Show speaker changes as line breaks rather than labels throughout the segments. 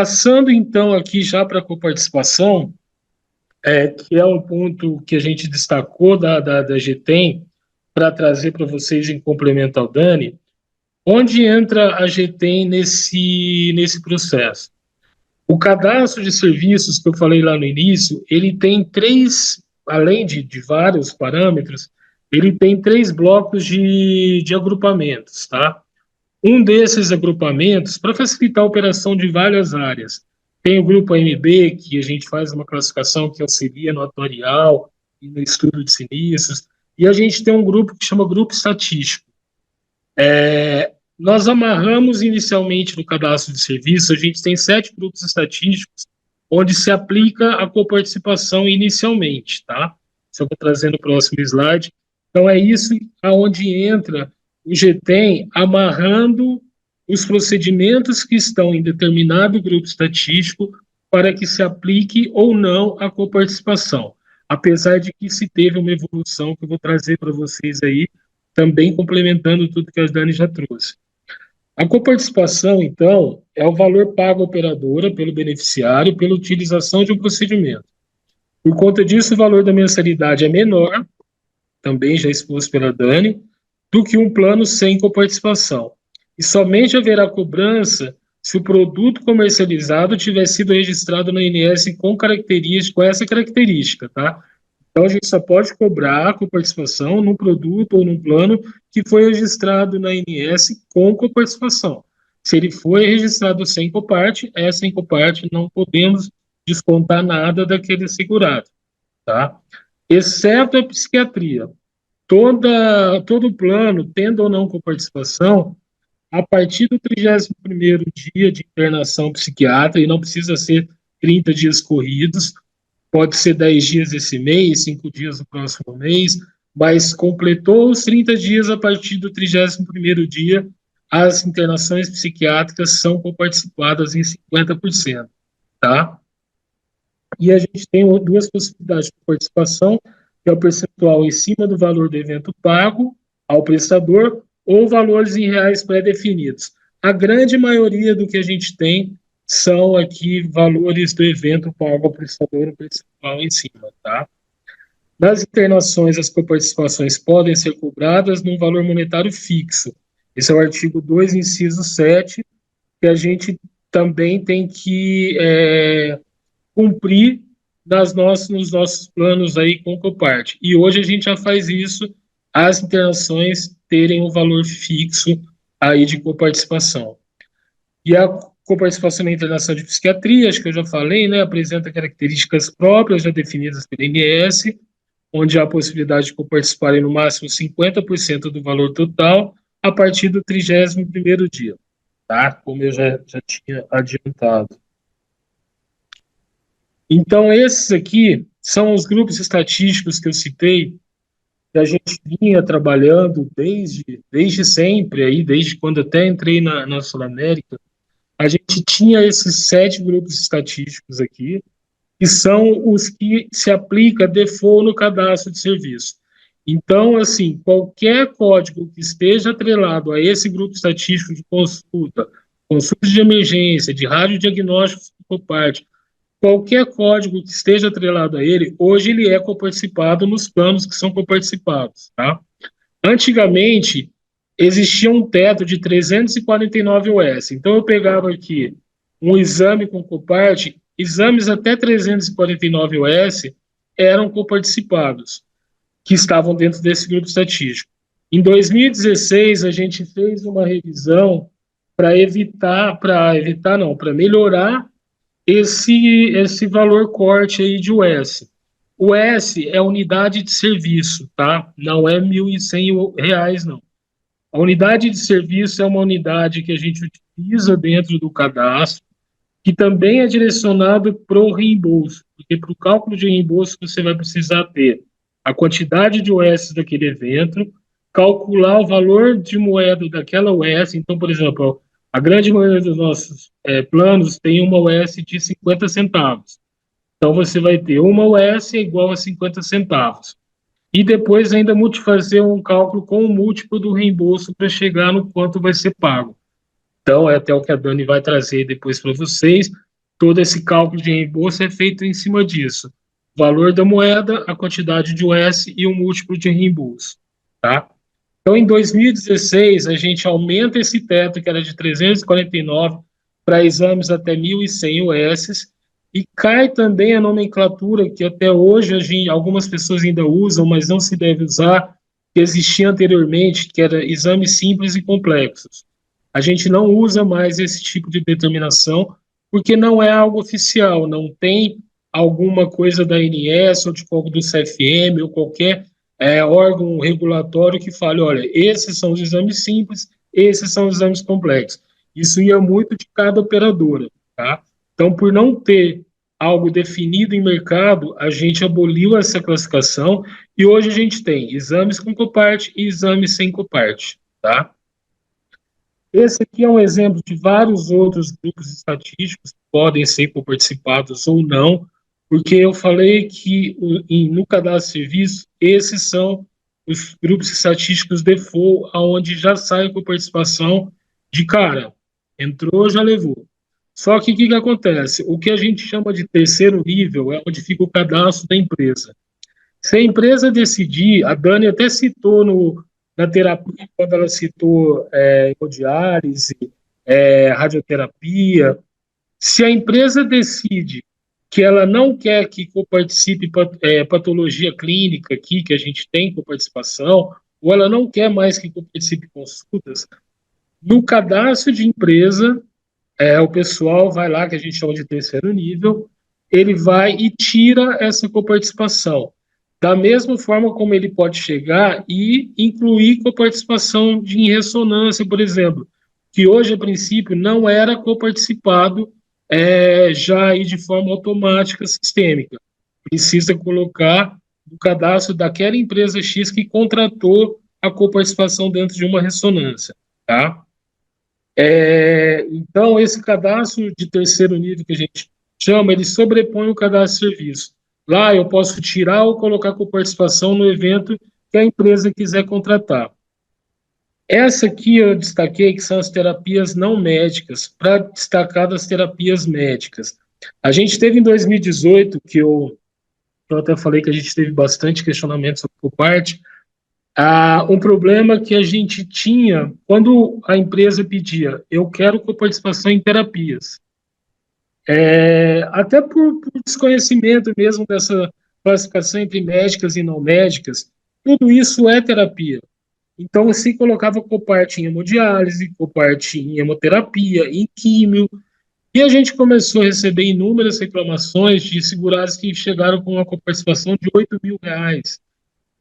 Passando, então, aqui já para a coparticipação, que é um ponto que a gente destacou da GTEM, para trazer para vocês em complemento ao Dani, onde entra a GTEM nesse processo? O cadastro de serviços que eu falei lá no início, ele tem três, além de vários parâmetros, ele tem três blocos de agrupamentos, tá? Um desses agrupamentos, para facilitar a operação de várias áreas, tem o grupo AMB, que a gente faz uma classificação que auxilia no atuarial e no estudo de sinistros, e a gente tem um grupo que chama grupo estatístico. Nós amarramos inicialmente no cadastro de serviço, a gente tem 7 grupos estatísticos, onde se aplica a coparticipação inicialmente, tá? Isso eu vou trazer no próximo slide. Então, é isso aonde entra o GTEM amarrando os procedimentos que estão em determinado grupo estatístico para que se aplique ou não a coparticipação. Apesar de que se teve uma evolução que eu vou trazer para vocês aí, também complementando tudo que a Dani já trouxe. A coparticipação, então, é o valor pago à operadora pelo beneficiário pela utilização de um procedimento. Por conta disso, o valor da mensalidade é menor, também já exposto pela Dani, do que um plano sem coparticipação. E somente haverá cobrança se o produto comercializado tiver sido registrado na INS com essa característica, tá? Então, a gente só pode cobrar a coparticipação num produto ou num plano que foi registrado na INS com coparticipação. Se ele foi registrado sem coparte, sem coparte não podemos descontar nada daquele segurado, tá? Exceto a psiquiatria. Todo plano, tendo ou não coparticipação, a partir do 31º dia de internação psiquiátrica, e não precisa ser 30 dias corridos, pode ser 10 dias esse mês, 5 dias no próximo mês, mas completou os 30 dias a partir do 31º dia, as internações psiquiátricas são coparticipadas em 50%, tá? E a gente tem duas possibilidades de participação, que é o percentual em cima do valor do evento pago ao prestador ou valores em reais pré-definidos. A grande maioria do que a gente tem são aqui valores do evento pago ao prestador, o percentual em cima, tá? Nas internações, as coparticipações podem ser cobradas num valor monetário fixo. Esse é o artigo 2, inciso 7, que a gente também tem que cumprir nos nossos planos aí com o Copart. E hoje a gente já faz isso, as internações terem um valor fixo aí de coparticipação. E a coparticipação na internação de psiquiatria, acho que eu já falei, né, apresenta características próprias já definidas pela INS, onde há a possibilidade de coparticiparem no máximo 50% do valor total a partir do 31º dia, tá? Como eu já tinha adiantado. Então, esses aqui são os grupos estatísticos que eu citei, que a gente vinha trabalhando desde sempre, aí, desde quando até entrei na Sul América. A gente tinha esses 7 grupos estatísticos aqui, que são os que se aplica default no cadastro de serviço. Então, assim, qualquer código que esteja atrelado a esse grupo estatístico de consulta de emergência, de radiodiagnóstico por parte, qualquer código que esteja atrelado a ele, hoje ele é coparticipado nos planos que são coparticipados, tá? Antigamente, existia um teto de 349 US. Então, eu pegava aqui um exame com copart, exames até 349 US eram coparticipados, que estavam dentro desse grupo estatístico. Em 2016, a gente fez uma revisão para melhorar esse valor corte aí de US. O S é unidade de serviço, tá? Não é R$1.100, não. A unidade de serviço é uma unidade que a gente utiliza dentro do cadastro, que também é direcionado para o reembolso, porque para o cálculo de reembolso você vai precisar ter a quantidade de US daquele evento, calcular o valor de moeda daquela US. Então, por exemplo, a grande maioria dos nossos planos tem uma US de 50 centavos. Então, você vai ter uma US igual a 50 centavos. E depois ainda fazer um cálculo com o múltiplo do reembolso para chegar no quanto vai ser pago. Então, é até o que a Dani vai trazer depois para vocês. todo esse cálculo de reembolso é feito em cima disso. O valor da moeda, a quantidade de US e o múltiplo de reembolso, tá? Então, em 2016, a gente aumenta esse teto, que era de 349, para exames até 1.100 US, e cai também a nomenclatura que até hoje algumas pessoas ainda usam, mas não se deve usar, que existia anteriormente, que era exames simples e complexos. A gente não usa mais esse tipo de determinação, porque não é algo oficial, não tem alguma coisa da ANS ou do CFM ou qualquer órgão regulatório que fale, olha, esses são os exames simples, esses são os exames complexos. Isso ia muito de cada operadora, tá? Então, por não ter algo definido em mercado, a gente aboliu essa classificação e hoje a gente tem exames com coparte e exames sem coparte, tá? Esse aqui é um exemplo de vários outros grupos estatísticos que podem ser coparticipados ou não, porque eu falei que no cadastro de serviço, esses são os grupos estatísticos default, aonde já sai com participação de cara. Entrou, já levou. Só que o que acontece? O que a gente chama de terceiro nível é onde fica o cadastro da empresa. Se a empresa decidir, a Dani até citou na terapia, quando ela citou hemodiálise, radioterapia, se a empresa decide que ela não quer que participe patologia clínica aqui, que a gente tem com participação, ou ela não quer mais que participe consultas, no cadastro de empresa, o pessoal vai lá, que a gente chama de terceiro nível, ele vai e tira essa coparticipação. Da mesma forma como ele pode chegar e incluir coparticipação em ressonância, por exemplo, que hoje, a princípio, não era coparticipado já aí de forma automática, sistêmica. Precisa colocar no cadastro daquela empresa X que contratou a coparticipação dentro de uma ressonância, tá? Então, esse cadastro de terceiro nível que a gente chama, ele sobrepõe o cadastro de serviço. Lá eu posso tirar ou colocar com participação no evento que a empresa quiser contratar. Essa aqui eu destaquei que são as terapias não médicas, para destacar das terapias médicas. A gente teve em 2018, que eu até falei que a gente teve bastante questionamento sobre por parte, um problema que a gente tinha quando a empresa pedia, eu quero coparticipação em terapias. Até por desconhecimento mesmo dessa classificação entre médicas e não médicas, tudo isso é terapia. Então, se colocava coparte em hemodiálise, coparte em hemoterapia, em químio, e a gente começou a receber inúmeras reclamações de segurados que chegaram com uma coparticipação de R$ 8.000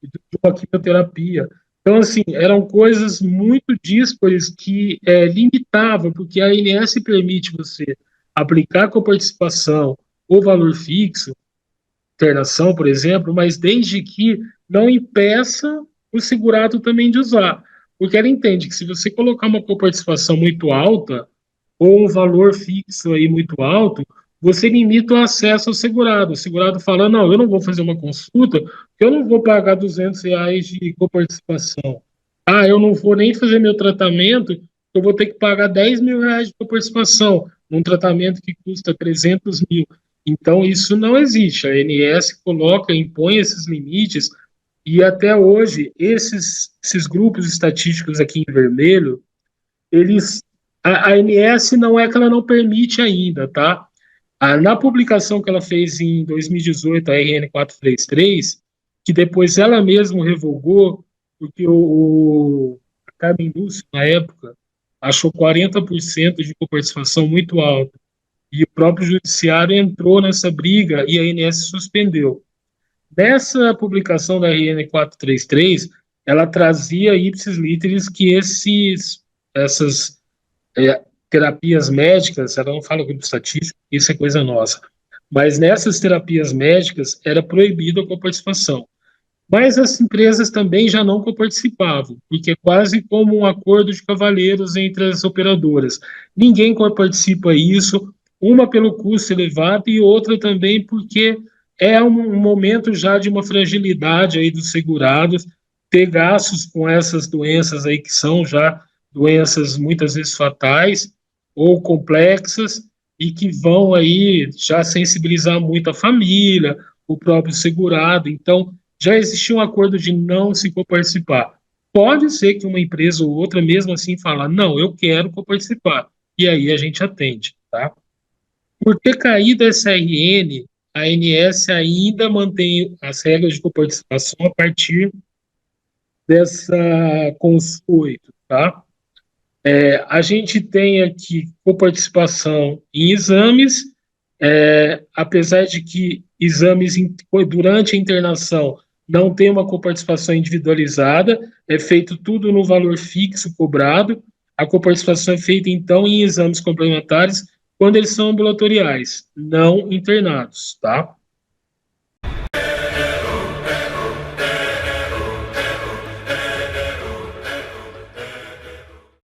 de uma quimioterapia. Então, assim, eram coisas muito díspares que limitavam, porque a ANS permite você aplicar com participação ou valor fixo, internação, por exemplo, mas desde que não impeça o segurado também de usar. Porque ela entende que se você colocar uma coparticipação muito alta, ou um valor fixo aí muito alto, você limita o acesso ao segurado. O segurado fala, não, eu não vou fazer uma consulta, porque eu não vou pagar R$ 200 de coparticipação. Eu não vou nem fazer meu tratamento, eu vou ter que pagar R$ 10.000 de coparticipação, num tratamento que custa 300 mil. Então, isso não existe. A ANS coloca, impõe esses limites, e até hoje, esses grupos estatísticos aqui em vermelho, a ANS não é que ela não permite ainda, tá? Na publicação que ela fez em 2018, a RN 433, que depois ela mesma revogou, porque a Carmen Lúcia, na época, achou 40% de coparticipação muito alta. E o próprio judiciário entrou nessa briga e a ANS suspendeu. Nessa publicação da RN 433, ela trazia ipsis literis que essas terapias médicas, ela não fala grupo estatístico, isso é coisa nossa, mas nessas terapias médicas era proibido a coparticipação. Mas as empresas também já não coparticipavam, porque é quase como um acordo de cavalheiros entre as operadoras. Ninguém coparticipa isso, uma pelo custo elevado e outra também porque é um momento já de uma fragilidade aí dos segurados, ter gastos com essas doenças aí que são já doenças muitas vezes fatais ou complexas, e que vão aí já sensibilizar muito a família, o próprio segurado. Então, já existiu um acordo de não se coparticipar. Pode ser que uma empresa ou outra, mesmo assim, fala, não, eu quero coparticipar. E aí a gente atende, tá? Por ter caído essa RN, a ANS ainda mantém as regras de coparticipação a partir dessa consulta, tá? A gente tem aqui coparticipação em exames, apesar de que exames durante a internação não tem uma coparticipação individualizada, é feito tudo no valor fixo cobrado. A coparticipação é feita, então, em exames complementares quando eles são ambulatoriais, não internados, tá?